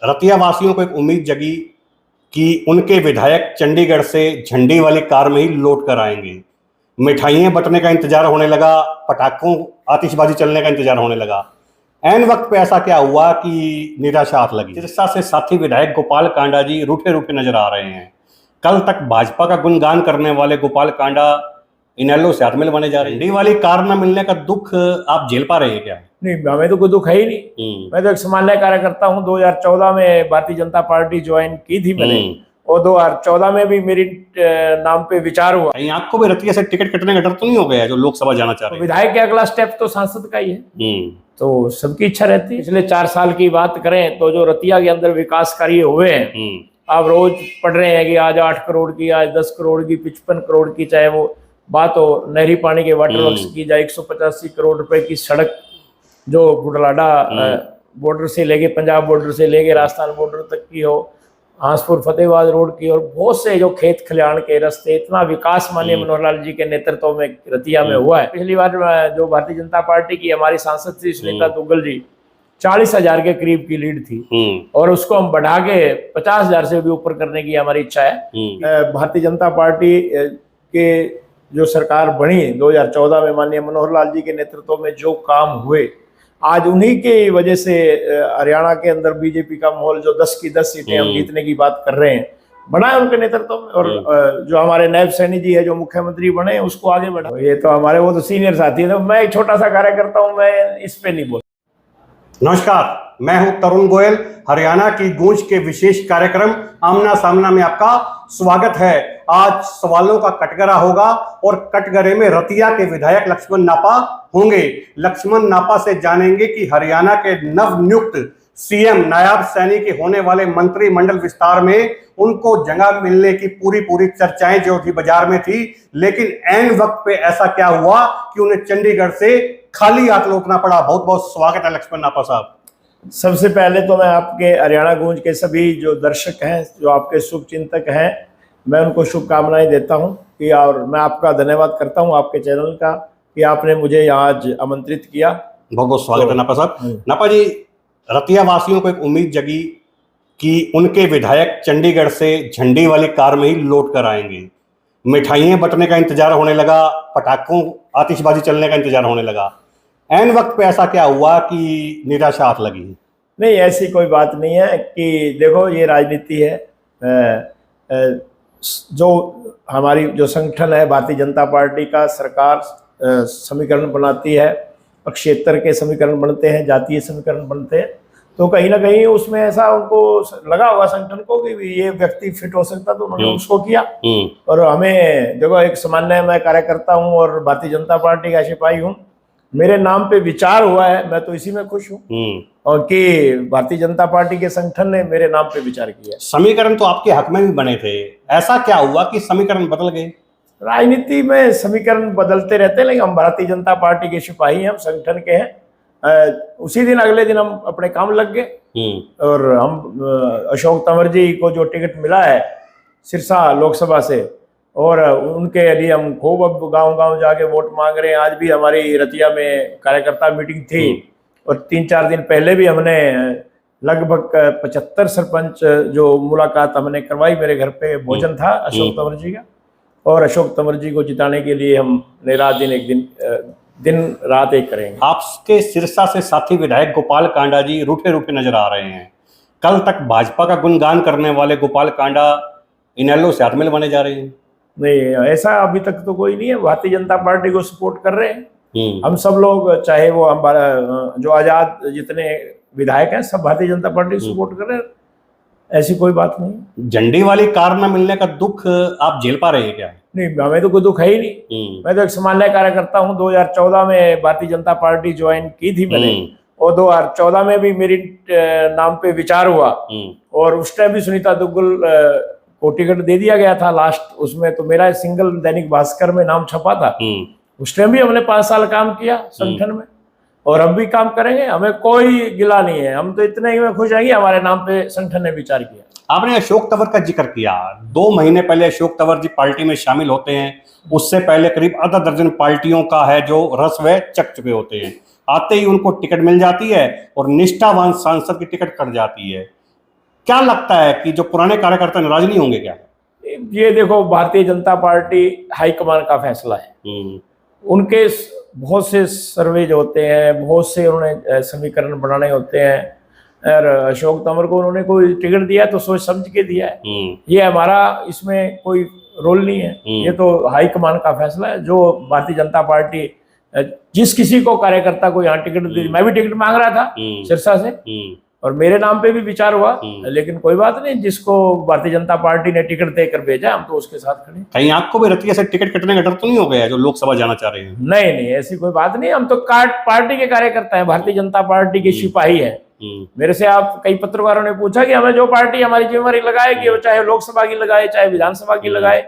रतिया वासियों को एक उम्मीद जगी कि उनके विधायक चंडीगढ़ से झंडी वाली कार में ही लौट कर आएंगे। मिठाइयां बंटने का इंतजार होने लगा, पटाखों आतिशबाजी चलने का इंतजार होने लगा। ऐन वक्त पे ऐसा क्या हुआ कि निराशा हाथ लगी। सिरसा से साथी विधायक गोपाल कांडा जी रूठे रूठे नजर आ रहे हैं। कल तक भाजपा का गुणगान करने वाले गोपाल कांडा इनेलो से हाथमिल बने जा रहे हैं। झंडी वाली कार न मिलने का दुख आप झेल पा रहे हैं क्या? नहीं, हमें तो कोई दुख है ही नहीं। मैं तो एक सामान्य कार्यकर्ता हूँ। 2014 में भारतीय जनता पार्टी ज्वाइन की थी मैंने, और 2014 में भी मेरी नाम पे विचार हुआ। आपको भी रतिया से टिकट कटने का डर तो नहीं हो गया जो लोकसभा जाना चाह रहे हैं? विधायक के अगला स्टेप तो सांसद का ही है, तो सबकी इच्छा रहती है। पिछले 4 साल की बात करें तो जो रतिया के अंदर विकास कार्य हुए हैं, आप रोज पढ़ रहे हैं कि आज 8 करोड़ की, आज 10 करोड़ की, 55 करोड़ की, चाहे वो बात हो नहरी पानी के वाटर वर्क्स की, जाए 185 करोड़ रुपए की सड़क जो बुढ़लाडा बॉर्डर से लेके पंजाब बॉर्डर से लेके राजस्थान बॉर्डर तक की हो, हांसपुर फतेहाबाद रोड की, और बहुत से जो खेत खलियान के रास्ते, इतना विकास माननीय मनोहर लाल जी के नेतृत्व में रतिया में हुआ है। पिछली बार जो भारतीय जनता पार्टी की हमारी सांसद थी सुनीता दुग्गल जी, 40,000 के करीब की लीड थी, और उसको हम बढ़ा के 50,000 से भी ऊपर करने की हमारी इच्छा है। भारतीय जनता पार्टी के जो सरकार बनी 2014 में माननीय मनोहर लाल जी के नेतृत्व में जो काम हुए, आज उन्हीं के वजह से हरियाणा के अंदर बीजेपी का माहौल, जो 10 की 10 सीटें हम जीतने की बात कर रहे हैं, बना है उनके नेतृत्व में। और जो हमारे नायब सैनी जी है जो मुख्यमंत्री बने, उसको आगे बढ़ा। ये तो हमारे वो तो सीनियर साथी है, तो मैं एक छोटा सा कार्यकर्ता हूँ, मैं इस पे नहीं बोल। नमस्कार, मैं हूं तरुण गोयल। हरियाणा की गूंज के विशेष कार्यक्रम आमना सामना में आपका स्वागत है। आज सवालों का कटघरा होगा और कटघरे में रतिया के विधायक लक्ष्मण नापा होंगे। लक्ष्मण नापा से जानेंगे कि हरियाणा के नवनियुक्त सीएम नायब सैनी के होने वाले मंत्रिमंडल विस्तार में उनको जगह मिलने की पूरी चर्चाएं जो थी बाजार में थी, लेकिन ऐन वक्त पे ऐसा क्या हुआ कि उन्हें चंडीगढ़ से खाली हाथ लौटना पड़ा। बहुत बहुत स्वागत है लक्ष्मण नापा साहब। सबसे पहले तो मैं आपके हरियाणा गूंज के सभी जो दर्शक हैं, जो आपके शुभ चिंतक हैं, मैं उनको शुभकामनाएं देता हूं कि, और मैं आपका धन्यवाद करता हूं आपके चैनल का कि आपने मुझे यहाँ आज आमंत्रित किया। बहुत बहुत स्वागत है नापा साहब। नापा जी, रतिया वासियों को एक उम्मीद जगी कि उनके विधायक चंडीगढ़ से झंडी वाली कार में ही लौट कर आएंगे। मिठाइयां बंटने का इंतजार होने लगा, पटाखों आतिशबाजी चलने का इंतजार होने लगा। ऐन वक्त पे ऐसा क्या हुआ कि निराशा हाथ लगी? नहीं, ऐसी कोई बात नहीं है कि देखो, ये राजनीति है। जो हमारी जो संगठन है भारतीय जनता पार्टी का, सरकार समीकरण बनाती है, क्षेत्र के समीकरण बनते हैं, जातीय समीकरण बनते हैं, तो कहीं ना कहीं उसमें ऐसा उनको लगा होगा संगठन को कि ये व्यक्ति फिट हो सकता, तो उन्होंने उसको किया। और हमें देखो, एक सामान्य मैं कार्यकर्ता हूँ और भारतीय जनता पार्टी का सिपाही हूँ, मेरे नाम पे विचार हुआ है, मैं तो इसी में खुश हूँ, और कि भारतीय जनता पार्टी के संगठन ने मेरे नाम पे विचार किया। समीकरण तो आपके हक में भी बने थे, ऐसा क्या हुआ कि समीकरण बदल गए? राजनीति में समीकरण बदलते रहते हैं, लेकिन हम भारतीय जनता पार्टी के सिपाही हैं, हम संगठन के हैं। उसी दिन अगले दिन हम अपने काम लग गए, और हम अशोक तंवर जी को जो टिकट मिला है सिरसा लोकसभा से, और उनके लिए हम खूब अब गांव जाके वोट मांग रहे हैं। आज भी हमारी रतिया में कार्यकर्ता मीटिंग थी, और 3-4 दिन पहले भी हमने लगभग 75 सरपंच जो मुलाकात हमने करवाई। मेरे घर पे भोजन था अशोक तंवर जी का, और अशोक तंवर जी को जिताने के लिए हम रात दिन दिन रात एक करेंगे। आपके सिरसा से साथी विधायक गोपाल कांडा जी रूठे रूठे नजर आ रहे हैं। कल तक भाजपा का गुणगान करने वाले गोपाल कांडा इनेलो से हाथमिल बने जा रहे हैं। नहीं, ऐसा अभी तक तो कोई नहीं है। भारतीय जनता पार्टी को सपोर्ट कर रहे हैं हम सब लोग, चाहे वो हमारा जो आजाद जितने विधायक हैं, सब भारतीय जनता पार्टी को सपोर्ट कर रहे हैं। ऐसी कोई बात नहीं। झंडी वाली कार न मिलने का दुख आप झेल पा रहे हैं क्या? नहीं, हमें तो कोई दुख है ही नहीं। मैं तो एक सामान्य कार्यकर्ता हूँ। 2014 में भारतीय जनता पार्टी ज्वाइन की थी मैंने, और 2014 में भी मेरी नाम पे विचार हुआ, और उस टाइम भी सुनीता दुग्गल को टिकट दे दिया गया था लास्ट उसमें, तो मेरा सिंगल दैनिक भास्कर में नाम छपा था। उस टाइम भी हमने 5 साल काम किया संगठन में, और अब भी काम करेंगे। हमें कोई गिला नहीं है, हम तो इतने ही में खुश हैं कि हमारे नाम पे संगठन ने विचार किया। आपने अशोक तंवर का जिक्र किया। 2 महीने पहले अशोक तंवर जी पार्टी में शामिल होते हैं। उससे पहले करीब आधा दर्जन पार्टियों का है जो रस व चख चुके होते हैं। आते ही उनको टिकट मिल जाती है और निष्ठावान सांसद की टिकट कट जाती है। क्या लगता है कि जो पुराने कार्यकर्ता नाराज नहीं होंगे क्या? ये देखो, भारतीय जनता पार्टी हाईकमान का फैसला है। उनके बहुत से सर्वे जो होते हैं, बहुत से उन्होंने समीकरण बनाने होते हैं, और अशोक तंवर को उन्होंने कोई टिकट दिया तो सोच समझ के दिया है। ये हमारा इसमें कोई रोल नहीं है, ये तो हाईकमान का फैसला है। जो भारतीय जनता पार्टी जिस किसी को कार्यकर्ता को यहाँ टिकट दी, मैं भी टिकट मांग रहा था सिरसा से, और मेरे नाम पे भी विचार हुआ, लेकिन कोई बात नहीं, जिसको भारतीय जनता पार्टी ने टिकट देकर भेजा हम तो उसके साथ खड़े। कहीं आपको भी रतिया से टिकट कटने का डर तो नहीं हो गया जो लोकसभा जाना चाह रहे हैं? नहीं नहीं, ऐसी कोई बात नहीं, हम तो पार्टी के कार्यकर्ता हैं, भारतीय जनता पार्टी के सिपाही हैं। मेरे से आप कई पत्रकारों ने पूछा कि हमें जो पार्टी हमारी जिम्मेदारी लगाएगी, वो चाहे लोकसभा की लगाए चाहे विधानसभा की लगाए,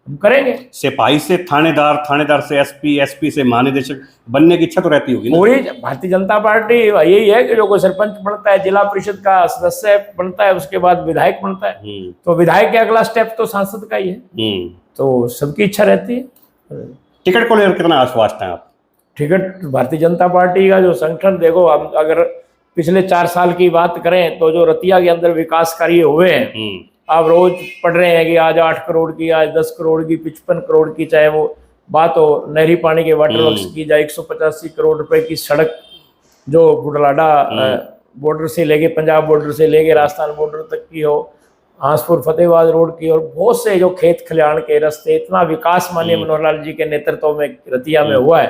हम करेंगे। सिपाही से थानेदार, थानेदार से एसपी, एसपी से महानिदेशक बनने की इच्छा तो रहती होगी ना? पूरी भारतीय जनता पार्टी यही है कि जो कोई सरपंच बनता है, जिला परिषद का सदस्य बनता है, उसके बाद विधायक बनता है, तो विधायक के अगला स्टेप तो सांसद का ही है। तो सबकी इच्छा रहती है। टिकट को लेकर कितना आश्वस्त हैं आप? टिकट भारतीय जनता पार्टी का जो संगठन, देखो, हम अगर पिछले 4 साल की बात करें तो जो रतिया के अंदर विकास कार्य हुए हैं, आप रोज पढ़ रहे हैं कि आज 8 करोड़ की, आज 10 करोड़ की, 55 करोड़ की, चाहे वो बात हो नहरी पानी के वाटर वर्क्स की, जाए 185 करोड़ रुपए की सड़क जो बुढ़लाडा बॉर्डर से लेके, पंजाब बॉर्डर से लेके राजस्थान बॉर्डर तक की हो, हांसपुर फतेहाबाद रोड की, और बहुत से जो खेत खलिहान के रास्ते, इतना विकास माननीय मनोहर लाल जी के नेतृत्व में रतिया में हुआ है।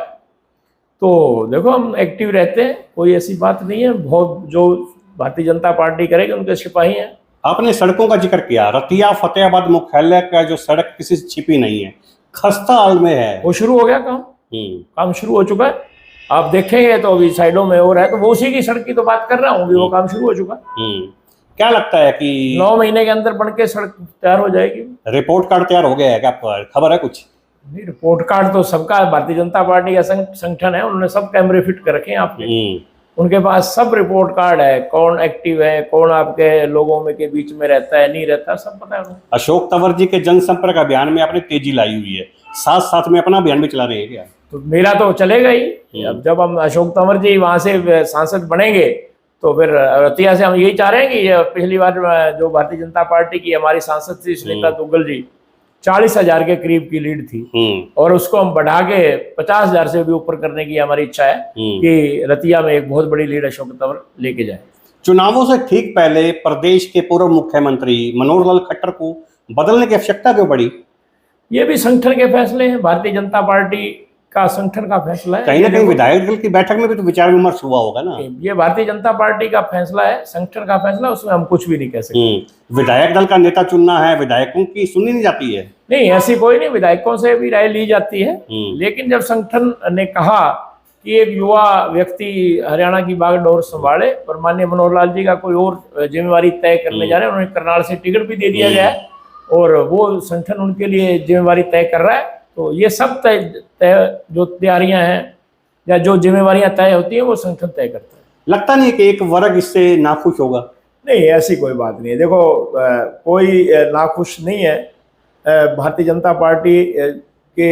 तो देखो, हम एक्टिव रहते हैं, कोई ऐसी बात नहीं है। बहुत जो भारतीय जनता पार्टी करेगी उनके सिपाही हैं। आपने सड़कों का जिक्र किया, रतिया फतेहाबाद मुख्यालय का जो सड़क किसी से छिपी नहीं है, खस्ता हाल में है। वो शुरू हो गया काम शुरू हो चुका है। आप देखेंगे तो अभी साइडों में हो रहा है, तो वो उसी की सड़क की तो बात कर रहा हूँ, वो काम शुरू हो चुका है। क्या लगता है कि 9 महीने के अंदर बन के सड़क तैयार हो जाएगी? रिपोर्ट कार्ड तैयार हो गया है क्या? खबर है कुछ? नहीं, रिपोर्ट कार्ड तो सबका, भारतीय जनता पार्टी का संगठन है, उन्होंने सब कैमरे फिट कर रखे हैं आपने, उनके पास सब रिपोर्ट कार्ड है, कौन एक्टिव है, कौन आपके लोगों में के बीच में रहता है, नहीं रहता, सब पता है। अशोक तंवर जी के जनसंपर्क अभियान में आपने तेजी लाई हुई है, साथ साथ में अपना अभियान भी चला रहे हैं क्या? तो मेरा तो चलेगा ही। अब जब हम अशोक तंवर जी वहां से सांसद बनेंगे तो फिर रतिया से हम यही चाह रहे हैं कि पिछली बार जो भारतीय जनता पार्टी की हमारी सांसद थी सुनीता दुग्गल जी, 40,000 के करीब की लीड थी, और उसको हम बढ़ा के 50,000 से भी ऊपर करने की हमारी इच्छा है कि रतिया में एक बहुत बड़ी लीड अशोक तंवर लेके जाए। चुनावों से ठीक पहले प्रदेश के पूर्व मुख्यमंत्री मनोहर लाल खट्टर को बदलने की आवश्यकता क्यों पड़ी? ये भी संगठन के फैसले हैं, भारतीय जनता पार्टी का संगठन का फैसला है। कहीं ना कहीं विधायक दल की बैठक में भी तो विचार विमर्श हुआ होगा ना? ये भारतीय जनता पार्टी का फैसला है, संगठन का फैसला, उसमें हम कुछ भी नहीं कह सकते। विधायक दल का नेता चुनना है, विधायकों की सुनी नहीं जाती है? नहीं, ऐसी कोई नहीं, विधायकों से भी राय ली जाती है, लेकिन जब संगठन ने कहा कि एक युवा व्यक्ति हरियाणा की बागडोर संभाले और माननीय मनोहर लाल जी का कोई और जिम्मेवारी तय करने जा रहे हैं, उन्हें करनाल से टिकट भी दे दिया गया है और वो संगठन उनके लिए जिम्मेवारी तय कर रहा है, तो ये सब तय जो तैयारियां हैं या जो जिम्मेवारियां तय होती हैं वो संगठन तय करता है। लगता नहीं कि एक वर्ग इससे नाखुश होगा? नहीं, ऐसी कोई बात नहीं है। देखो, कोई नाखुश नहीं है। भारतीय जनता पार्टी के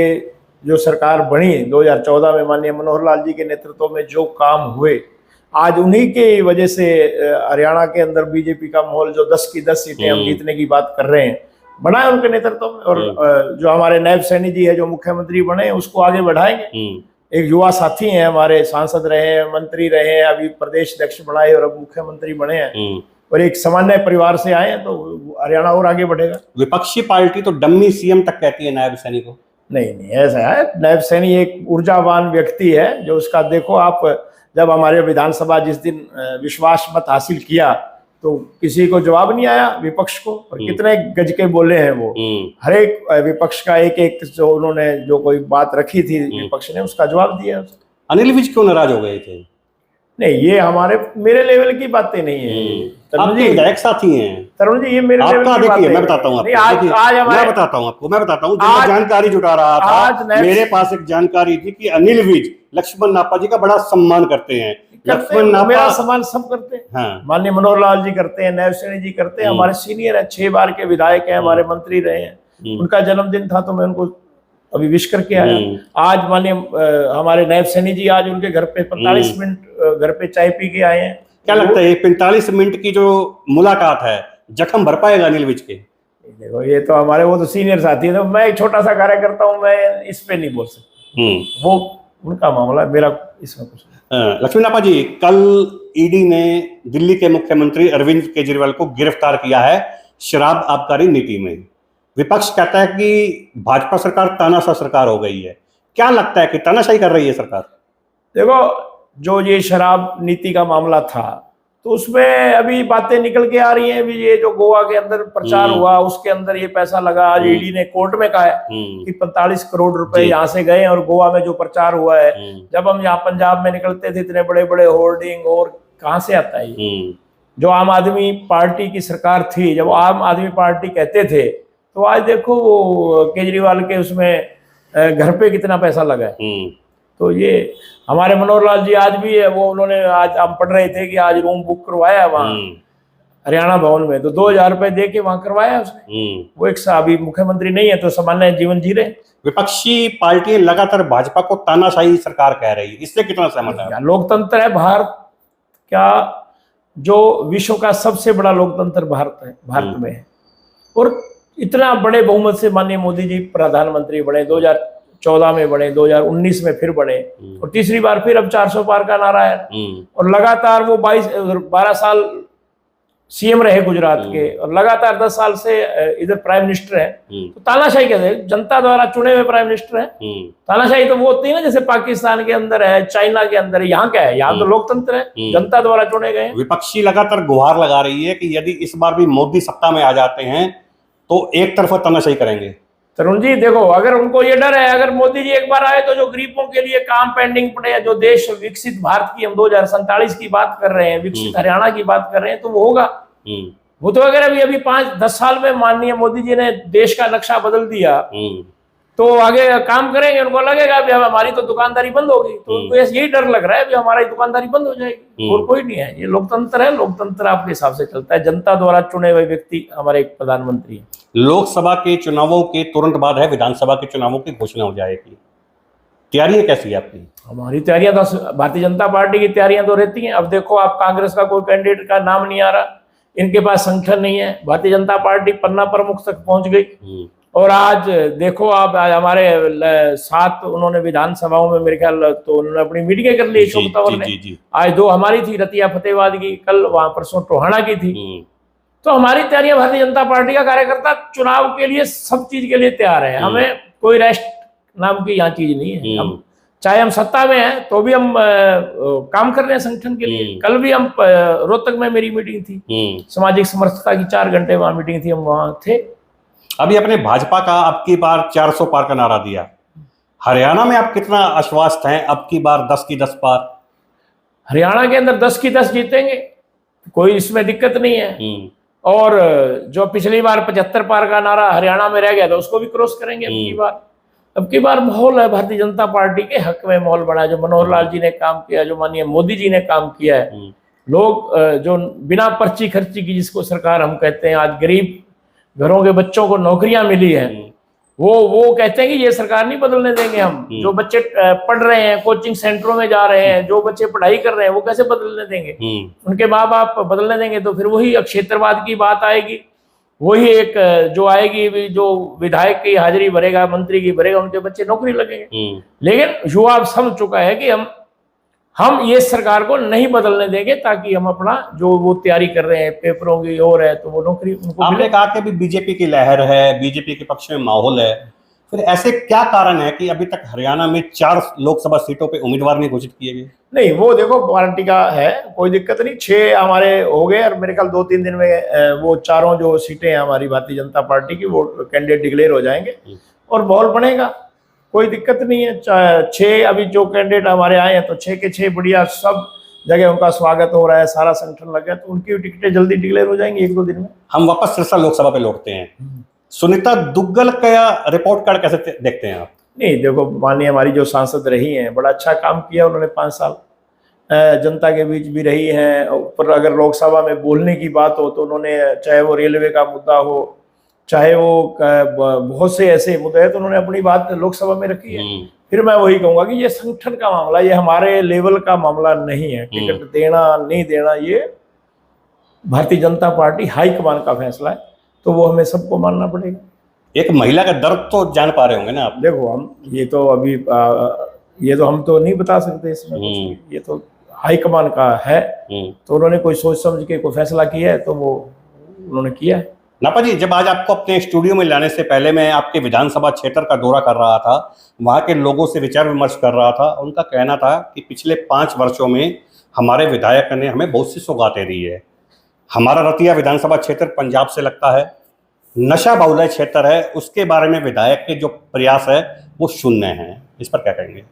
जो सरकार बनी 2014 में माननीय मनोहर लाल जी के नेतृत्व में जो काम हुए, आज उन्हीं के वजह से हरियाणा के अंदर बीजेपी का माहौल, जो 10 की 10 सीटें हम जीतने की बात कर रहे हैं, बना है उनके नेतृत्व में। और जो हमारे नायब सैनी जी है जो मुख्यमंत्री बने, उसको आगे बढ़ाएंगे। एक युवा साथी हैं हमारे, सांसद रहे हैं, मंत्री रहे हैं, अभी प्रदेश अध्यक्ष बनाए और अब मुख्यमंत्री बने हैं, और एक सामान्य परिवार से आए हैं, तो हरियाणा और आगे बढ़ेगा। विपक्षी पार्टी तो डम्मी सीएम तक कहती है नायब सैनी को। नहीं, ऐसा है, नायब सैनी एक ऊर्जावान व्यक्ति है, जो उसका देखो आप, जब हमारे विधानसभा जिस दिन विश्वास मत हासिल किया तो किसी को जवाब नहीं आया विपक्ष को, और कितने गज के बोले हैं वो। हर एक विपक्ष का एक जो उन्होंने जो कोई बात रखी थी विपक्ष ने, उसका जवाब दिया। अनिल विज क्यों नाराज हो गए थे? नहीं, ये मेरे लेवल की बातें नहीं है। तरुण जी विधायक साथी हैं। तरुण जी, ये मेरे लेवल की बात है। मैं बताता हूँ आपको, मैं बताता हूँ जानकारी जुटा रहा था। मेरे पास एक जानकारी थी कि अनिल विज लक्ष्मण नापा जी का बड़ा सम्मान करते हैं। लक्ष्मण नापा मेरा सम्मान सब करते हैं। हाँ। माननीय मनोहर लाल जी करते हैं, नायब सैनी जी करते हैं, हमारे सीनियर है, 6 बार के विधायक हैं, हमारे मंत्री रहे हैं। उनका जन्मदिन था तो मैं उनको अभी विश करके आया। आज माननीय हमारे नायब सैनी जी आज उनके घर पे 45 मिनट घर पे चाय पी के आए हैं। क्या लगता है 45 मिनट की जो मुलाकात है जख्म भर पाएगा अनिल विज के? देखो ये तो हमारे वो तो सीनियर साथी है, तो मैं एक छोटा सा कार्यकर्ता हूँ, मैं इस पे नहीं बोल सकता। वो उनका मामला, मेरा इसमें कुछ नहीं। लक्ष्मीनापा जी, कल ईडी ने दिल्ली के मुख्यमंत्री अरविंद केजरीवाल को गिरफ्तार किया है शराब आबकारी नीति में। विपक्ष कहता है कि भाजपा सरकार तानाशाह सरकार हो गई है। क्या लगता है कि तानाशाही कर रही है सरकार? देखो, जो ये शराब नीति का मामला था, तो उसमें अभी बातें निकल के आ रही हैं। अभी ये जो गोवा के अंदर प्रचार हुआ, उसके अंदर ये पैसा लगा। आज ईडी ने कोर्ट में कहा है कि 45 करोड़ रुपए यहाँ से गए, और गोवा में जो प्रचार हुआ है, जब हम यहाँ पंजाब में निकलते थे इतने बड़े बड़े होर्डिंग, और कहाँ से आता है ये? जो आम आदमी पार्टी की सरकार थी, जब आम आदमी पार्टी कहते थे, तो आज देखो वो केजरीवाल के उसमें घर पे कितना पैसा लगा है। तो ये हमारे मनोहर लाल जी आज भी है, वो उन्होंने, आज हम पढ़ रहे थे कि आज रूम बुक करवाया वहाँ हरियाणा भवन में, तो 2000 रुपए दे के वहां करवाया उसने। वो एक अभी मुख्यमंत्री नहीं है, तो सामान्य जीवन जी रहे। विपक्षी पार्टियां लगातार भाजपा को तानाशाही सरकार कह रही है, इससे कितना सहमत है? लोकतंत्र है भारत क्या, जो विश्व का सबसे बड़ा लोकतंत्र भारत है, भारत में है। और इतना बड़े बहुमत से माननीय मोदी जी प्रधानमंत्री बने, 2014 में बने, 2019 में फिर बने, और तीसरी बार फिर अब 400 पार का नारा है। और लगातार वो 12 साल सीएम रहे गुजरात के, और लगातार 10 साल से इधर प्राइम मिनिस्टर है। तो तानाशाही कैसे? जनता द्वारा चुने हुए प्राइम मिनिस्टर है। तानाशाही तो वो होती है ना, जैसे पाकिस्तान के अंदर है, चाइना के अंदर है। यहाँ क्या है? यहाँ तो लोकतंत्र है, जनता द्वारा चुने गए। विपक्षी लगातार गुहार लगा रही है कि यदि इस बार भी मोदी सत्ता में आ जाते हैं तो एक तरफा तानाशाही करेंगे। तरुण जी देखो, अगर उनको ये डर है, अगर मोदी जी एक बार आए तो जो गरीबों के लिए काम पेंडिंग पड़े हैं, जो देश विकसित भारत की हम 2047 की बात कर रहे हैं, विकसित हरियाणा की बात कर रहे हैं, तो वो होगा। वो तो अगर अभी 5-10 साल में माननीय मोदी जी ने देश का नक्शा बदल दिया, तो आगे काम करेंगे। उनको लगेगा अभी हमारी तो दुकानदारी बंद होगी, तो उनको यही डर लग रहा है अभी हमारी दुकानदारी बंद हो जाएगी। और कोई नहीं है, ये लोकतंत्र है। लोकतंत्र आपके हिसाब से चलता है, जनता द्वारा चुने हुए व्यक्ति हमारे एक प्रधानमंत्री है। लोकसभा के चुनावों के तुरंत बाद है विधानसभा के चुनावों की घोषणा हो जाएगी। तैयारियां कैसी है आपकी? हमारी तैयारियां तो, भारतीय जनता पार्टी की तैयारियां तो रहती हैं। अब देखो, आप कांग्रेस का कोई कैंडिडेट का नाम नहीं आ रहा, इनके पास संगठन नहीं है। भारतीय जनता पार्टी पन्ना प्रमुख तक पहुंच गई। और आज देखो, आप आज हमारे 7 उन्होंने विधानसभाओं में, मेरे ख्याल तो उन्होंने अपनी मीटिंगें कर ली। अशोक तंवर ने आज 2 हमारी थी, रतिया फतेहबाद की, कल वहां परसों टोहाना की थी। तो हमारी तैयारियां, भारतीय जनता पार्टी का कार्यकर्ता चुनाव के लिए सब चीज के लिए तैयार है। हमें कोई रेस्ट नाम की यहाँ चीज नहीं है। हम चाहे हम सत्ता में हैं तो भी हम काम कर रहे हैं संगठन के लिए। कल भी हम रोहतक में मेरी मीटिंग थी, सामाजिक समरसता की 4 घंटे वहां मीटिंग थी, हम वहां थे। अभी अपने भाजपा का अब की बार 400 पार का नारा दिया, हरियाणा में आप कितना आश्वस्त हैं? अब की बार 10 की 10 पार? हरियाणा के अंदर 10 की 10 जीतेंगे, कोई इसमें दिक्कत नहीं है। और जो पिछली बार 75 पार का नारा हरियाणा में रह गया था, उसको भी क्रॉस करेंगे अब की बार माहौल है भारतीय जनता पार्टी के हक में, माहौल बना है। जो मनोहर लाल जी ने काम किया, जो माननीय मोदी जी ने काम किया है, लोग जो बिना पर्ची खर्ची की, जिसको सरकार हम कहते हैं, आज गरीब घरों के बच्चों को नौकरियां मिली है, वो कहते हैं कि ये सरकार नहीं बदलने देंगे हम। जो बच्चे पढ़ रहे हैं, कोचिंग सेंटरों में जा रहे हैं, जो बच्चे पढ़ाई कर रहे हैं, वो कैसे बदलने देंगे? उनके माँ बाप बदलने देंगे तो फिर वही क्षेत्रवाद की बात आएगी। वही एक जो आएगी, जो विधायक की हाजिरी भरेगा, मंत्री की भरेगा, उनके बच्चे नौकरी लगेंगे। लेकिन युवा समझ चुका है कि हम ये सरकार को नहीं बदलने देंगे, ताकि हम अपना जो वो तैयारी कर रहे हैं पेपरों की और है, तो वो नौकरी उनको। आपने कहा कि अभी बीजेपी की लहर है, बीजेपी के पक्ष में माहौल है, फिर ऐसे क्या कारण है कि अभी तक हरियाणा में 4 लोकसभा सीटों पे उम्मीदवार नहीं घोषित किए गए? नहीं, वो देखो पार्टी का है, कोई दिक्कत नहीं। 6 हमारे हो गए, और मेरे ख्याल 2-3 दिन में वो 4 जो सीटें हैं हमारी भारतीय जनता पार्टी की, वो कैंडिडेट डिक्लेयर हो जाएंगे और माहौल बनेगा, कोई दिक्कत नहीं है। 6 अभी जो कैंडिडेट हमारे आए हैं, तो 6 के 6 बढ़िया, सब जगह उनका स्वागत हो रहा है, सारा संगठन लग गया, तो उनकी टिकटें जल्दी डिक्लेयर हो जाएंगी 1-2 दिन में। हम वापस सिरसा लोकसभा पे लौटते हैं। सुनीता दुग्गल का रिपोर्ट कार्ड कैसे देखते हैं आप? नहीं देखो, माननीय हमारी जो सांसद रही हैं, बड़ा अच्छा काम किया उन्होंने। 5 साल जनता के बीच भी रही हैं। पर अगर लोकसभा में बोलने की बात हो, तो उन्होंने, चाहे वो रेलवे का मुद्दा हो, चाहे वो बहुत से ऐसे मुद्दे हैं, तो उन्होंने अपनी बात लोकसभा में रखी है। फिर मैं वही कहूंगा कि ये संगठन का मामला, ये हमारे लेवल का मामला नहीं है। टिकट देना नहीं देना, ये भारतीय जनता पार्टी हाईकमान का फैसला है, तो वो हमें सबको मानना पड़ेगा। एक महिला का दर्द तो जान पा रहे होंगे ना आप? देखो हम ये तो अभी ये तो हम तो नहीं बता सकते इसमें कुछ भी। ये तो हाईकमान का है, तो उन्होंने कोई सोच समझ के कोई फैसला किया है तो वो उन्होंने किया है। नापा जी, जब आज आपको अपने स्टूडियो में लाने से पहले मैं आपके विधानसभा क्षेत्र का दौरा कर रहा था, वहाँ के लोगों से विचार विमर्श कर रहा था। उनका कहना था कि पिछले 5 वर्षों में हमारे विधायक ने हमें बहुत सी सौगातें दी है। हमारा रतिया विधानसभा क्षेत्र पंजाब से लगता है, नशा बहुल क्षेत्र है, उसके बारे में विधायक के जो प्रयास है वो शून्य है। इस पर क्या कहेंगे?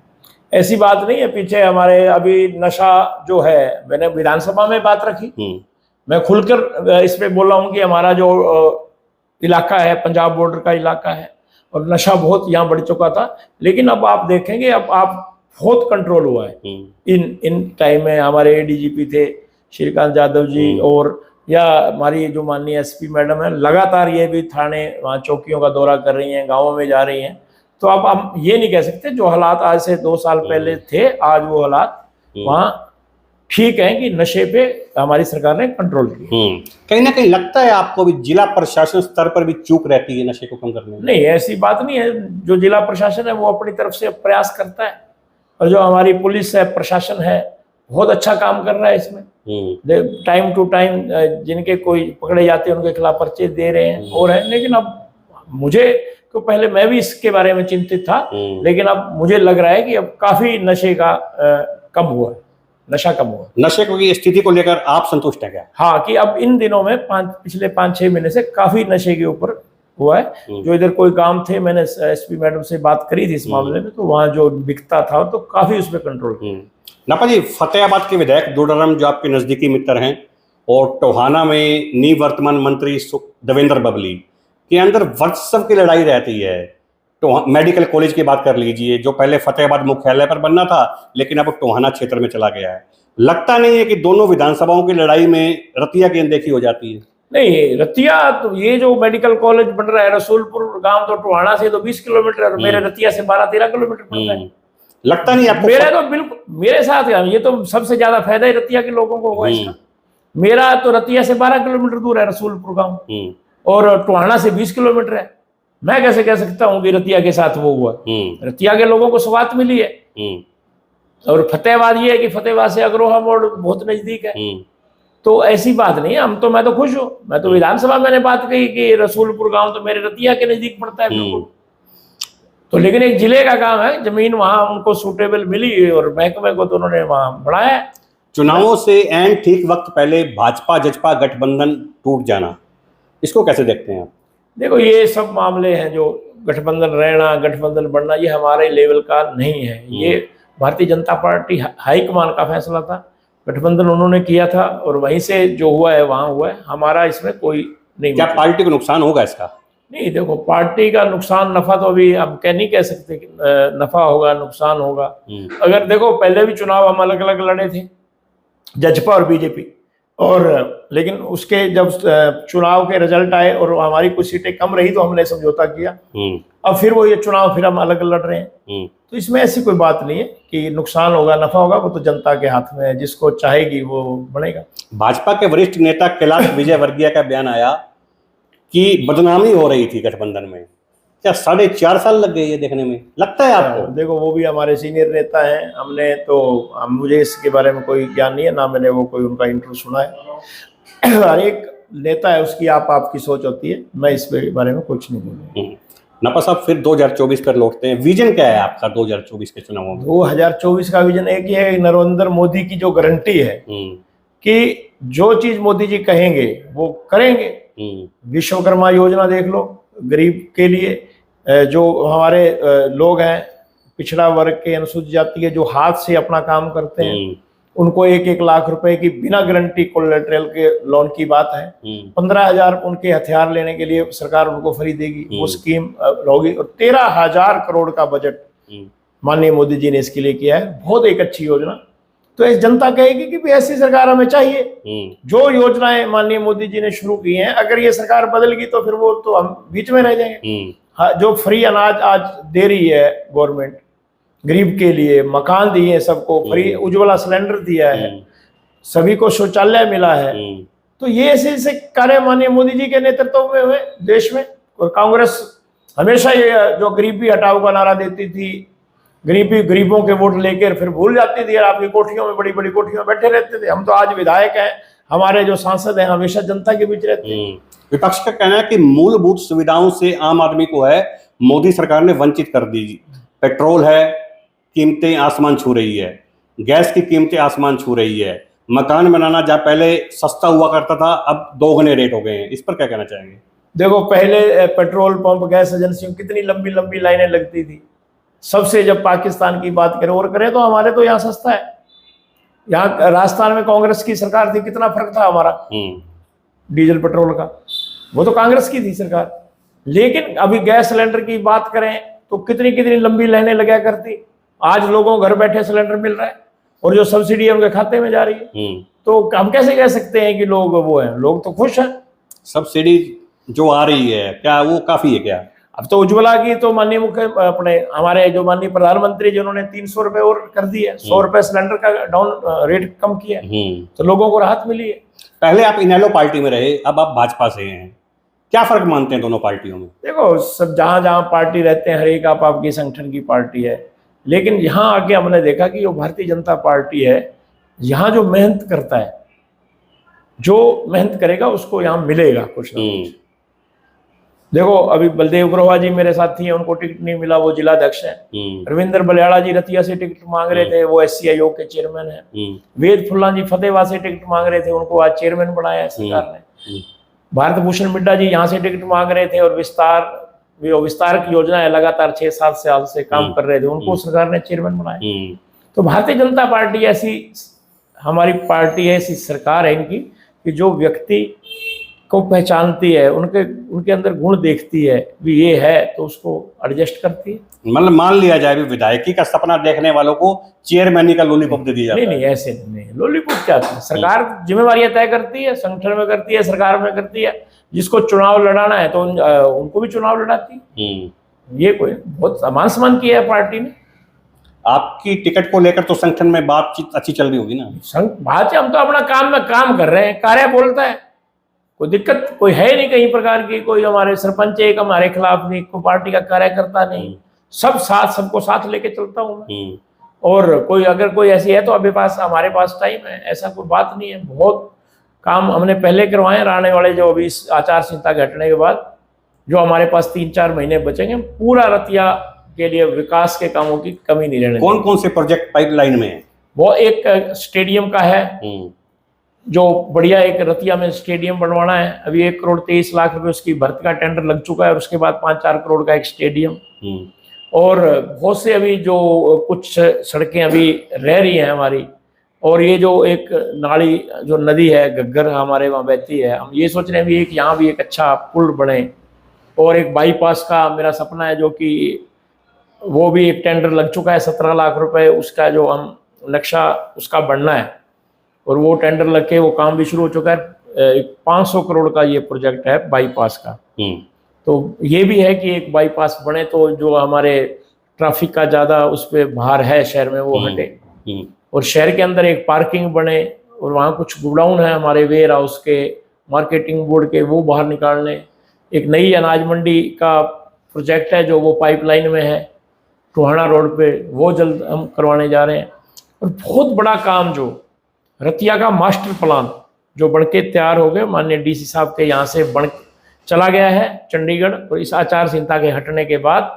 ऐसी बात नहीं है। पीछे हमारे अभी नशा जो है, मैंने विधानसभा में बात रखी, मैं खुलकर इस पे बोल रहा हूँ कि हमारा जो इलाका है पंजाब बॉर्डर का इलाका है और नशा बहुत यहाँ बढ़ चुका था, लेकिन अब आप देखेंगे अब आप बहुत कंट्रोल हुआ है। इन टाइम में हमारे एडीजीपी थे श्रीकांत यादव जी, और या हमारी जो माननीय एसपी मैडम है, लगातार ये भी थाने वहाँ चौकियों का दौरा कर रही हैं, गाँवों में जा रही हैं। तो अब हम ये नहीं कह सकते जो हालात आज से 2 साल पहले थे, आज वो हालात वहाँ ठीक है कि नशे पे हमारी सरकार ने कंट्रोल किया। कहीं ना कहीं लगता है आपको भी जिला प्रशासन स्तर पर भी चूक रहती है नशे को कम करने में? नहीं, ऐसी बात नहीं है। जो जिला प्रशासन है वो अपनी तरफ से प्रयास करता है, और जो हमारी पुलिस है, प्रशासन है, बहुत अच्छा काम कर रहा है इसमें। टाइम टू टाइम जिनके कोई पकड़े जाते हैं उनके खिलाफ पर्चे दे रहे हैं और है। लेकिन अब मुझे तो पहले मैं भी इसके बारे में चिंतित था, लेकिन अब मुझे लग रहा है कि अब काफी नशे का कम हुआ है, नशा कम हुआ। नशे की स्थिति को लेकर आप संतुष्ट हैं क्या? हाँ, कि अब इन दिनों में पिछले 5-6 महीने से काफी नशे के ऊपर हुआ है। जो इधर कोई काम थे, मैंने एसपी मैडम से बात करी थी इस मामले में, तो वहाँ जो बिकता था तो काफी उस पर कंट्रोल। नापा जी, फतेहाबाद के विधायक दुडाराम जो आपके नजदीकी मित्र हैं, और टोहाना में निवर्तमान मंत्री देवेंद्र बबली के अंदर वर्चस्व की लड़ाई रहती है। तो मेडिकल कॉलेज की बात कर लीजिए, जो पहले फतेहाबाद मुख्यालय पर बनना था लेकिन अब टोहाना क्षेत्र में चला गया है। लगता नहीं है कि दोनों विधानसभाओं की लड़ाई में रतिया की अनदेखी हो जाती है? नहीं, रतिया तो ये जो मेडिकल कॉलेज बन रहा है, रसूलपुर गांव तो टोहाना से तो 20 किलोमीटर और मेरे रतिया से 12-13 किलोमीटर पड़ता है। लगता नहीं आपको? मेरा तो बिल्कुल मेरे साथ ये तो सबसे ज्यादा फायदा ही रतिया के लोगों को होगा इसका। मेरा तो रतिया से 12 किलोमीटर दूर है रसूलपुर गांव, और टोहाना से 20 किलोमीटर है। मैं कैसे कह सकता हूँ कि रतिया के साथ वो हुआ? रतिया के लोगों को सौगात मिली है। और फतेहाबाद ये है कि फतेहाबाद से अग्रोहा मोड़ बहुत नजदीक है, तो ऐसी बात नहीं है। मैं तो खुश हूँ। मैं तो विधानसभा मैंने बात कही कि रसूलपुर गांव तो मेरे रतिया के नजदीक पड़ता है बिल्कुल। तो लेकिन एक जिले का काम है, जमीन वहां उनको सूटेबल मिली और महकमे को तो उन्होंने वहां बढ़ाया। चुनावों से एंड ठीक वक्त पहले भाजपा जजपा गठबंधन टूट जाना, इसको कैसे देखते हैं आप? देखो, ये सब मामले हैं जो गठबंधन रहना, गठबंधन बढ़ना, ये हमारे लेवल का नहीं है। ये भारतीय जनता पार्टी हाईकमान का फैसला था, गठबंधन उन्होंने किया था, और वहीं से जो हुआ है वहां हुआ है। हमारा इसमें कोई नहीं। क्या पार्टी को नुकसान होगा इसका? नहीं, देखो, पार्टी का नुकसान नफा तो अभी हम नहीं कह सकते कि नफा होगा नुकसान होगा। अगर देखो, पहले भी चुनाव हम अलग अलग लड़े थे, जजपा और बीजेपी, और लेकिन उसके जब चुनाव के रिजल्ट आए और हमारी कुछ सीटें कम रही तो हमने समझौता किया। अब फिर वो ये चुनाव फिर हम अलग लड़ रहे हैं। तो इसमें ऐसी कोई बात नहीं है कि नुकसान होगा नफा होगा, वो तो जनता के हाथ में है, जिसको चाहेगी वो बनेगा। भाजपा के वरिष्ठ नेता कैलाश विजयवर्गीय का बयान आया कि बदनामी हो रही थी गठबंधन में। क्या 4.5 साल लग गए ये देखने में? लगता है आपको? देखो, वो भी हमारे सीनियर नेता हैं। मुझे इसके बारे में कोई ज्ञान नहीं है, ना मैंने वो कोई उनका इंटरव्यू सुना है। हर एक नेता है, उसकी आपकी सोच होती है। मैं इस बारे में कुछ नहीं बोलूँगा। नपा साहब, फिर 2024 पर लौटते हैं। विजन क्या है आपका 2024 के चुनावों में? 2024 का विजन एक ही है, नरेंद्र मोदी की जो गारंटी है कि जो चीज मोदी जी कहेंगे वो करेंगे। विश्वकर्मा योजना देख लो, गरीब के लिए, जो हमारे लोग हैं पिछड़ा वर्ग के, अनुसूचित जाति के, जो हाथ से अपना काम करते हैं, उनको 1-1 लाख रुपए की बिना गारंटी कोलेटरल के लोन की बात है। 15,000 उनके हथियार लेने के लिए सरकार उनको फ्री देगी, वो स्कीम होगी। और 13,000 करोड़ का बजट माननीय मोदी जी ने इसके लिए किया है। बहुत एक अच्छी योजना। तो इस जनता कहेगी कि ऐसी सरकार हमें चाहिए। जो योजनाएं माननीय मोदी जी ने शुरू की हैं, अगर ये सरकार बदल गई तो फिर वो तो हम बीच में रह जाएंगे। हाँ, जो फ्री अनाज आज दे रही है गवर्नमेंट गरीब के लिए, मकान दिए सबको फ्री, उज्ज्वला सिलेंडर दिया है, सभी को शौचालय मिला है, तो ये ऐसे ऐसे कार्य माननीय मोदी जी के नेतृत्व में हुए देश में। और कांग्रेस हमेशा ये जो गरीबी हटाओ का नारा देती थी, गरीबों के वोट लेकर फिर भूल जाती थी, आपकी कोठियों में, बड़ी बड़ी कोठियों में बैठे रहते थे। हम तो आज विधायक हैं, हमारे जो सांसद हैं हमेशा जनता के बीच रहते हैं। विपक्ष का कहना है कि मूलभूत सुविधाओं से आम आदमी को है मोदी सरकार ने वंचित कर दी। पेट्रोल है, कीमतें आसमान छू रही है, गैस की कीमतें आसमान छू रही है, मकान बनाना जहाँ पहले सस्ता हुआ करता था अब 2 गुने रेट हो गए हैं। इस पर क्या कहना चाहेंगे? देखो, पहले पेट्रोल पंप, गैस एजेंसियों कितनी लंबी लंबी लाइनें लगती थी। सबसे जब पाकिस्तान की बात करें और करें तो हमारे तो यहाँ सस्ता है। यहाँ राजस्थान में कांग्रेस की सरकार थी, कितना फर्क था हमारा डीजल पेट्रोल का, वो तो कांग्रेस की थी सरकार। लेकिन अभी गैस सिलेंडर की बात करें तो कितनी कितनी लंबी लाइनें लगा करती। आज लोगों को घर बैठे सिलेंडर मिल रहा है और जो सब्सिडी है उनके खाते में जा रही है। तो हम कैसे कह सकते हैं कि लोग वो हैं? लोग तो खुश हैं। सब्सिडी जो आ रही है क्या वो काफी है क्या? अब तो उज्ज्वला की तो माननीय अपने हमारे जो माननीय प्रधानमंत्री जिन्होंने 300 रुपए और कर दिए, 100 रुपए सिलेंडर का डाउन रेट कम किया, तो लोगों को राहत मिली है। पहले आप इनेलो पार्टी में रहे, अब आप भाजपा से हैं, क्या फर्क मानते हैं दोनों पार्टियों में? देखो, सब जहां जहां पार्टी रहते हैं, हर एक आपकी संगठन की पार्टी है। लेकिन यहाँ आके हमने देखा कि जो भारतीय जनता पार्टी है, यहाँ जो मेहनत करता है, जो मेहनत करेगा उसको यहाँ मिलेगा कुछ ना कुछ। देखो, अभी बलदेव ग्रोहा जी मेरे साथी हैं, उनको टिकट नहीं मिला, वो जिलाध्यक्ष हैं। रविंद्र बलियाड़ा जी रतिया से टिकट मांग रहे थे, वो SC आयोग के चेयरमैन हैं। वेद फुल्ला जी फतेहवा से टिकट मांग रहे थे, उनको आज चेयरमैन बनाया है सरकार ने। भारत भूषण मिड्डा जी यहाँ से टिकट मांग रहे थे और विस्तार की योजना है, लगातार 6-7 साल से काम कर रहे थे, उनको सरकार ने चेयरमैन बनाया। तो भारतीय जनता पार्टी ऐसी हमारी पार्टी है, ऐसी सरकार है इनकी कि जो व्यक्ति को पहचानती है, उनके अंदर गुण देखती है भी ये है तो उसको एडजस्ट करती है। मतलब मान लिया जाए भी विधायकी का सपना देखने वालों को चेयरमैनी का लॉलीपॉप दे दिया जाता है। नहीं, ऐसे नहीं, लॉलीपॉप क्या है? सरकार जिम्मेवारियां तय करती है, संगठन में करती है, सरकार में करती है। जिसको चुनाव लड़ाना है तो उनको भी चुनाव लड़ाती है। ये कोई बहुत मान सम्मान किया है पार्टी ने। आपकी टिकट को लेकर तो संगठन में बातचीत अच्छी चल रही होगी ना? बात, हम तो अपना काम में काम कर रहे हैं, कार्य बोलता है, कोई दिक्कत कोई है नहीं कहीं प्रकार की। कोई हमारे सरपंच एक हमारे खिलाफ नहीं, कोई पार्टी का कार्यकर्ता नहीं, सब साथ, सबको साथ लेके चलता हूँ मैं। और कोई अगर कोई ऐसी है तो अभी हमारे पास टाइम है, ऐसा कोई बात नहीं है। बहुत काम हमने पहले करवाए हैं, आने वाले जो अभी आचार संहिता के हटने के बाद जो हमारे पास 3-4 महीने बचेंगे, पूरा रतिया के लिए विकास के कामों की कमी नहीं रहने। कौन कौन से प्रोजेक्ट पाइपलाइन में है? वो एक स्टेडियम का है, जो बढ़िया एक रतिया में स्टेडियम बनवाना है। अभी 1 करोड़ 23 लाख रुपए उसकी भर्ती का टेंडर लग चुका है, और उसके बाद 5-4 करोड़ का एक स्टेडियम। और बहुत से अभी जो कुछ सड़कें अभी रह रही हैं हमारी, और ये जो एक नाली जो नदी है घग्गर हमारे वहाँ बहती है, हम ये सोच रहे हैं भी एक यहाँ भी एक अच्छा पुल बने। और एक बाईपास का मेरा सपना है, जो कि वो भी एक टेंडर लग चुका है 17 लाख रुपए, उसका जो हम नक्शा उसका बनना है, और वो टेंडर लग के वो काम भी शुरू हो चुका है। 500 करोड़ का ये प्रोजेक्ट है बाईपास का। तो ये भी है कि एक बाईपास बने तो जो हमारे ट्रैफिक का ज़्यादा उस पर भार है शहर में वो हटे, और शहर के अंदर एक पार्किंग बने, और वहाँ कुछ गोडाउन है हमारे वेयर हाउस के, मार्केटिंग बोर्ड के, वो बाहर निकालने। एक नई अनाज मंडी का प्रोजेक्ट है जो वो पाइपलाइन में है टोहाना रोड पे, वो जल्द हम करवाने जा रहे हैं। और बहुत बड़ा काम जो रतिया का मास्टर प्लान जो बनके तैयार हो गए, माननीय DC साहब के यहाँ से बन चला गया है चंडीगढ़, और इस आचार संहिता के हटने के बाद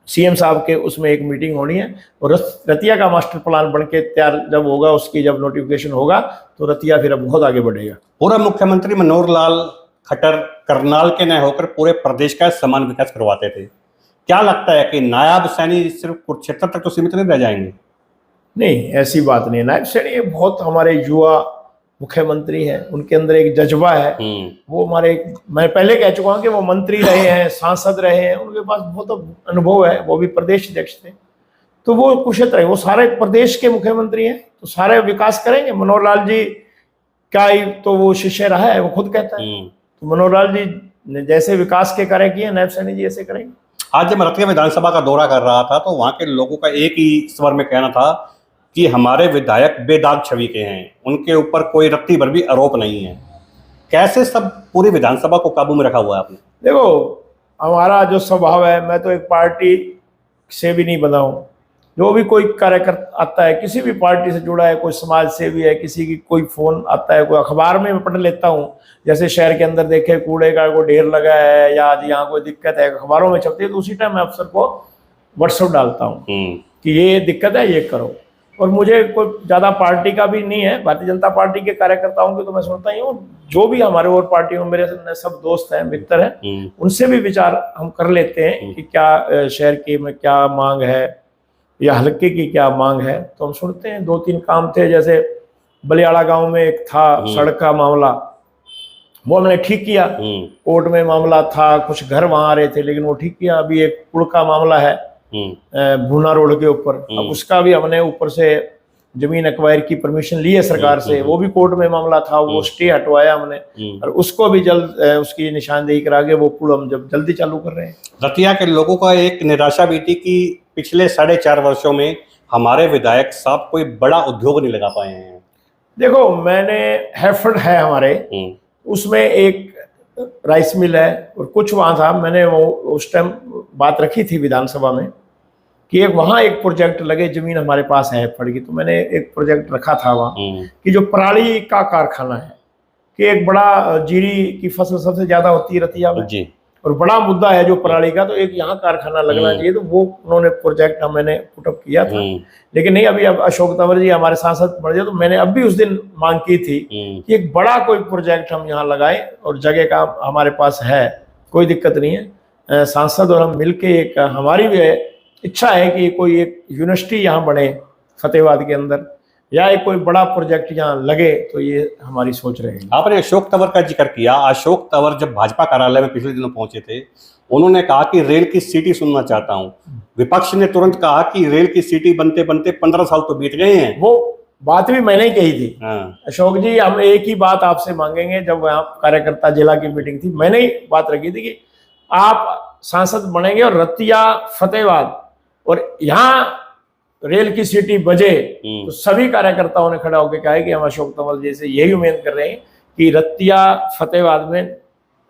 CM साहब के उसमें एक मीटिंग होनी है, और रतिया का मास्टर प्लान बनके तैयार जब होगा, उसकी जब नोटिफिकेशन होगा तो रतिया फिर अब बहुत आगे बढ़ेगा। पूर्व मुख्यमंत्री मनोहर लाल खट्टर करनाल के न होकर पूरे प्रदेश का समान विकास करवाते थे। क्या लगता है कि नायब सैनी सिर्फ कुरुक्षेत्र तक तो सीमित नहीं रह जाएंगे? नहीं, ऐसी बात नहीं। नायब सैनी बहुत हमारे युवा मुख्यमंत्री हैं, उनके अंदर एक जज्बा है। वो हमारे, मैं पहले कह चुका हूँ कि वो मंत्री रहे हैं, सांसद रहे हैं, उनके पास बहुत अनुभव है, वो भी प्रदेश अध्यक्ष थे, तो वो कुशल रहे। वो सारे प्रदेश के मुख्यमंत्री हैं तो सारे विकास करेंगे। मनोहर लाल जी का ही तो वो शिष्य रहा है, वो खुद कहता है। तो मनोहर लाल जी ने जैसे विकास के कार्य किए, नायब सैनी जी ऐसे करेंगे। आज जब मैं रतिया विधानसभा का दौरा कर रहा था तो वहाँ के लोगों का एक ही स्वर में कहना था कि हमारे विधायक बेदाग छवि के हैं, उनके ऊपर कोई रत्ती भर भी आरोप नहीं है। कैसे सब पूरी विधानसभा को काबू में रखा हुआ है आपने? देखो, हमारा जो स्वभाव है, मैं तो एक पार्टी से भी नहीं बना हूँ। जो भी कोई कार्यकर्ता आता है, किसी भी पार्टी से जुड़ा है, कोई समाज सेवी है, किसी की कोई फोन आता है, कोई अखबार में मैं पढ़ लेता हूँ, जैसे शहर के अंदर देखे कूड़े का कोई ढेर लगा है या आज यहाँ कोई दिक्कत है, अखबारों में छपती है, तो उसी टाइम मैं अफसर को व्हाट्सएप डालता हूँ कि ये दिक्कत है, ये करो। और मुझे कोई ज़्यादा पार्टी का भी नहीं है, भारतीय जनता पार्टी के कार्यकर्ताओं की तो मैं सुनता ही हूँ। जो भी हमारे और पार्टियों में मेरे सब दोस्त हैं, मित्र हैं, उनसे भी विचार हम कर लेते हैं कि क्या शहर की में क्या मांग है या हल्के की क्या मांग है, तो हम सुनते हैं। 2-3 काम थे, जैसे बलियाड़ा गांव में एक था सड़क का मामला, वो हमने ठीक किया। कोर्ट में मामला था, कुछ घर वहां आ रहे थे, लेकिन वो ठीक किया। अभी एक पुल का मामला है भूना रोड के ऊपर, अब उसका भी हमने ऊपर से जमीन एक्वायर की परमिशन ली है सरकार से, वो भी कोर्ट में मामला था, वो स्टे हटवाया हमने, और उसको भी जल्द उसकी निशानदेही करा के वो पुल हम जल्दी चालू कर रहे हैं। रतिया के लोगों का एक निराशा भी थी कि पिछले 4.5 वर्षों में हमारे विधायक साहब कोई बड़ा उद्योग नहीं लगा पाए हैं। देखो, मैंने हैफर्ड है हमारे, उसमें एक राइस मिल है और कुछ वहाँ था। मैंने वो उस टाइम बात रखी थी विधानसभा में कि वहाँ एक प्रोजेक्ट लगे, जमीन हमारे पास है हैफर्ड की, तो मैंने एक प्रोजेक्ट रखा था वहाँ कि जो पराली का कारखाना है, कि एक बड़ा जीरी की फसल सबसे ज्यादा होती है रतिया में जी, और बड़ा मुद्दा है जो पराली का, तो एक यहाँ कारखाना लगना चाहिए। तो वो उन्होंने प्रोजेक्ट मैंने पुटअप किया था, लेकिन नहीं, अभी अब अशोक तंवर जी हमारे सांसद बन गए, तो मैंने अब भी उस दिन मांग की थी कि एक बड़ा कोई प्रोजेक्ट हम यहाँ लगाएं, और जगह का हमारे पास है, कोई दिक्कत नहीं है। सांसद और हम मिलके, एक हमारी भी इच्छा है कि कोई एक यूनिवर्सिटी यहाँ बने फतेहाबाद के अंदर, या एक कोई बड़ा प्रोजेक्ट यहाँ लगे, तो ये हमारी सोच रहेगी। आपने अशोक तंवर का जिक्र किया। अशोक तंवर जब भाजपा कार्यालय में पिछले दिनों पहुंचे थे, उन्होंने कहा कि रेल की सीटी सुनना चाहता हूं। विपक्ष ने तुरंत कहा कि रेल की सीटी बनते बनते 15 साल तो बीत गए हैं। वो बात भी मैंने ही कही थी। अशोक जी, हम एक ही बात आपसे मांगेंगे। जब वहाँ कार्यकर्ता जिला की मीटिंग थी, मैंने ही बात रखी थी कि आप सांसद बनेंगे और रतिया फतेहाबाद और यहाँ रेल की सीटी बजे, तो सभी कार्यकर्ताओं ने खड़ा होकर कहा कि हम अशोक तंवर जी से यही उम्मीद कर रहे हैं कि रतिया फतेहाबाद में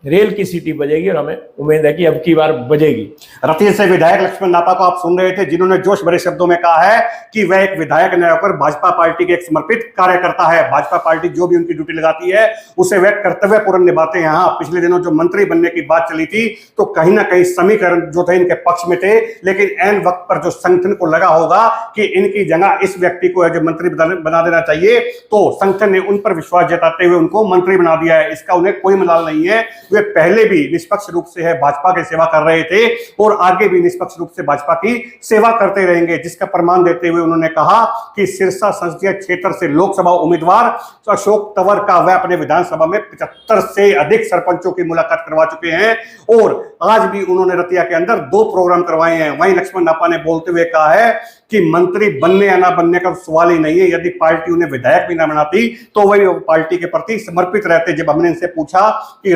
रेल की सीटी बजेगी, और हमें उम्मीद है कि अब की बार बजेगी। रतिया से विधायक लक्ष्मण नापा को आप सुन रहे थे, जिन्होंने जोश भरे शब्दों में कहा है कि वह एक विधायक न होकर भाजपा पार्टी के एक समर्पित कार्यकर्ता है। भाजपा पार्टी जो भी उनकी ड्यूटी लगाती है उसे वह कर्तव्यपूर्ण निभाते हैं। यहाँ पिछले दिनों जो मंत्री बनने की बात चली थी, तो कहीं ना कहीं समीकरण जो थे इनके पक्ष में थे, लेकिन एन वक्त पर जो संगठन को लगा होगा कि इनकी जगह इस व्यक्ति को जो मंत्री बना देना चाहिए, तो संगठन ने उन पर विश्वास जताते हुए उनको मंत्री बना दिया है। इसका उन्हें कोई मलाल नहीं है। वे पहले भी निष्पक्ष रूप से भाजपा की सेवा कर रहे थे और आगे भी निष्पक्ष रूप से भाजपा की सेवा करते रहेंगे, जिसका प्रमाण देते हुए उन्होंने कहा कि सिरसा संसदीय क्षेत्र से लोकसभा उम्मीदवार अशोक तंवर का वह अपने विधानसभा में 75 से अधिक सरपंचों की मुलाकात करवा चुके हैं, और आज भी उन्होंने रतिया के अंदर 2 प्रोग्राम करवाए हैं। वहीं लक्ष्मण नापा ने बोलते हुए कहा है कि मंत्री बनने या ना बनने का सवाल ही नहीं है। यदि पार्टी उन्हें विधायक भी ना बनाती तो वही पार्टी के प्रति समर्पित रहते। जब हमने इनसे पूछा कि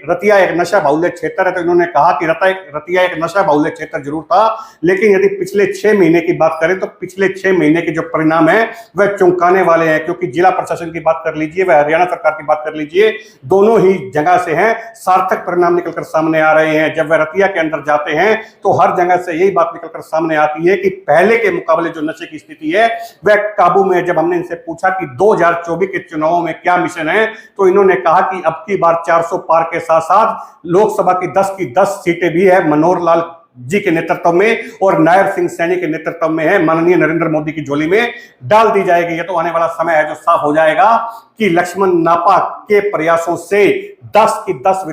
रतिया एक नशा बहुल्य क्षेत्र है, तो इन्होंने कहा कि रतिया एक नशा बहुल्य क्षेत्र जरूर था, लेकिन यदि पिछले 6 महीने की बात करें तो पिछले 6 महीने के जो परिणाम है वह चौंकाने वाले हैं। क्योंकि जिला प्रशासन की बात कर लीजिए, वह हरियाणा सरकार की बात कर लीजिए, दोनों ही जगह से हैं सार्थक परिणाम निकलकर सामने आ रहे हैं। जब वह रतिया के अंदर जाते हैं तो हर जगह से यही बात निकलकर सामने आती है कि पहले के मुकाबले जो नशे की स्थिति है वह काबू में है। जब हमने इनसे पूछा कि 2024 के चुनावों में क्या मिशन है, तो इन्होंने कहा कि अब की बार 400 पार के साथ साथ लोकसभा की 10 सीटें भी है मनोहर लाल जी के नेतृत्व में और नायब सिंह सैनी के नेतृत्व में है, माननीय नरेंद्र मोदी की झोली में डाल दी जाएगी। ये तो आने वाला समय है जो साफ हो जाएगा कि लक्ष्मण नापा के प्रयासों से 10 की 10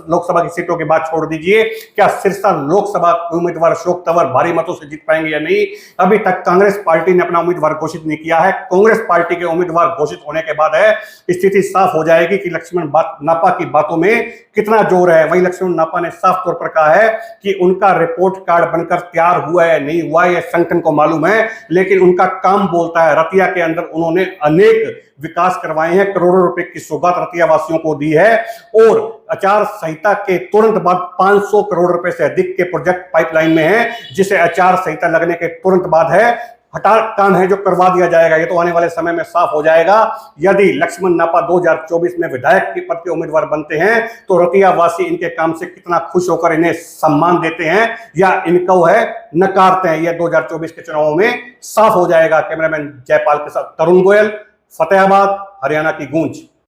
लोकसभा की सीटों के बाद छोड़ दीजिए, क्या सिरसा लोकसभा उम्मीदवार अशोक तंवर भारी मतों से जीत पाएंगे या नहीं। अभी तक कांग्रेस पार्टी ने अपना उम्मीदवार घोषित नहीं किया है। कांग्रेस पार्टी के उम्मीदवार घोषित होने के बाद है स्थिति साफ हो जाएगी कि लक्ष्मण नापा की बातों में कितना जोर है। वही लक्ष्मण नापा ने साफ तौर पर कहा है कि उनका रिपोर्ट कार्ड बनकर तैयार हुआ है नहीं हुआ है संगठन को मालूम है, लेकिन उनका काम बोलता है। रतिया के अंदर उन्होंने अनेक विकास करवाए हैं, करोड़ों रुपए की सौगात रतिया वासियों को दी है, और आचार संहिता के तुरंत बाद 500 करोड़ रुपए से अधिक के प्रोजेक्ट पाइपलाइन में है, जिसे आचार संहिता लगने के तुरंत बाद है। काम है जो करवा दिया जाएगा। ये तो आने वाले समय में साफ हो जाएगा। यदि लक्ष्मण नापा 2024 में विधायक के पद के उम्मीदवार बनते हैं तो रतिया वासी इनके काम से कितना खुश होकर इन्हें सम्मान देते हैं या इनको है नकारते हैं, यह 2024 के चुनावों में साफ हो जाएगा। कैमरामैन जयपाल के साथ तरुण गोयल, फतेहाबाद, हरियाणा की गूंज।